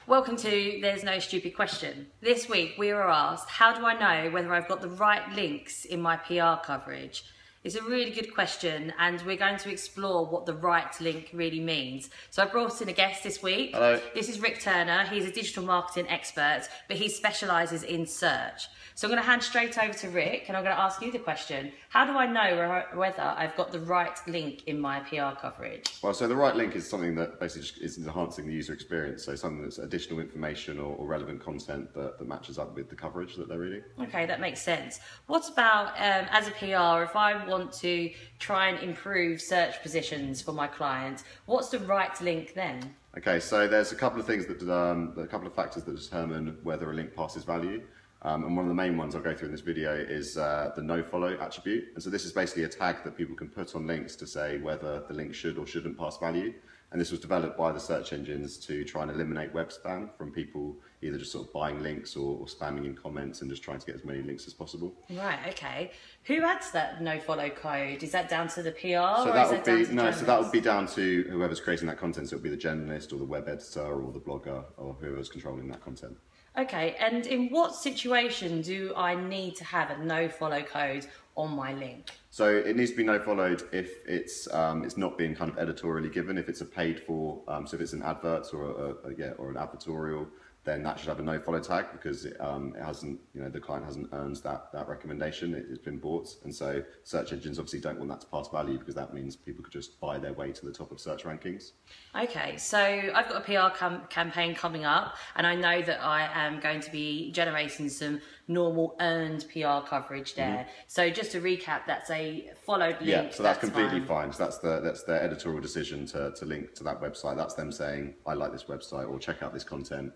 Welcome to There's No Stupid Question. This week we were asked, how do I know whether I've got the right links in my PR coverage? It's a really good question and we're going to explore what the right link really means. So I brought in a guest this week. Hello. This is Rik Turner. He's a digital marketing expert, but he specialises in search. So I'm going to hand straight over to Rik and I'm going to ask you the question. How do I know whether I've got the right link in my PR coverage? Well, so the right link is something that basically just is enhancing the user experience. So something that's additional information or relevant content that matches up with the coverage that they're reading. Okay, that makes sense. What about as a PR, if I want to try and improve search positions for my clients, what's the right link then? Okay, so there's a couple of things that, a couple of factors that determine whether a link passes value. And one of the main ones I'll go through in this video is the nofollow attribute. And so this is basically a tag that people can put on links to say whether the link should or shouldn't pass value. And this was developed by the search engines to try and eliminate web spam from people either just sort of buying links or spamming in comments and just trying to get as many links as possible. Right, okay. Who adds that nofollow code? Is that down to the PR So or that is would that down be to no. journalists? So that would be down to whoever's creating that content. So it would be the journalist or the web editor or the blogger or whoever's controlling that content. Okay, and in what situation do I need to have a nofollow code on my link? So it needs to be nofollowed if it's not being kind of editorially given. If it's a paid for, so if it's an advert or or an advertorial, then that should have a nofollow tag because it hasn't, the client hasn't earned that recommendation. It's been bought, and so search engines obviously don't want that to pass value because that means people could just buy their way to the top of search rankings. Okay, so I've got a PR campaign coming up, and I know that I am going to be generating some normal earned PR coverage there. So just to recap, that's a followed link. Yeah, so that's completely fine. So that's their editorial decision to link to that website. That's them saying, I like this website or check out this content.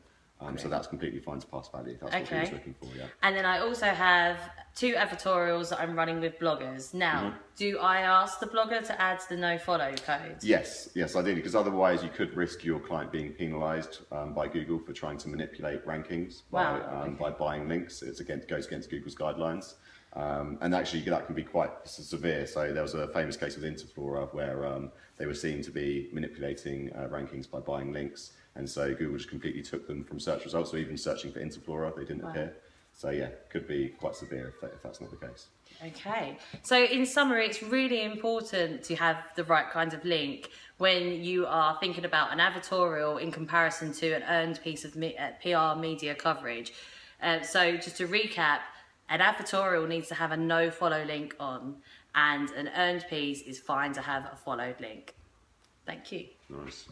So that's completely fine to pass value. That's what he was looking for, yeah. And then I also have 2 advertorials that I'm running with bloggers. Now, do I ask the blogger to add the nofollow code? Yes, ideally, because otherwise you could risk your client being penalised by Google for trying to manipulate rankings by buying links. Goes against Google's guidelines. And actually that can be quite severe. So there was a famous case with Interflora where they were seen to be manipulating rankings by buying links. And so Google just completely took them from search results, or even searching for Interflora, they didn't appear. So yeah, could be quite severe if that's not the case. Okay, so in summary, it's really important to have the right kind of link when you are thinking about an advertorial in comparison to an earned piece of PR media coverage. So just to recap, an advertorial needs to have a no-follow link on, and an earned piece is fine to have a followed link. Thank you. Nice.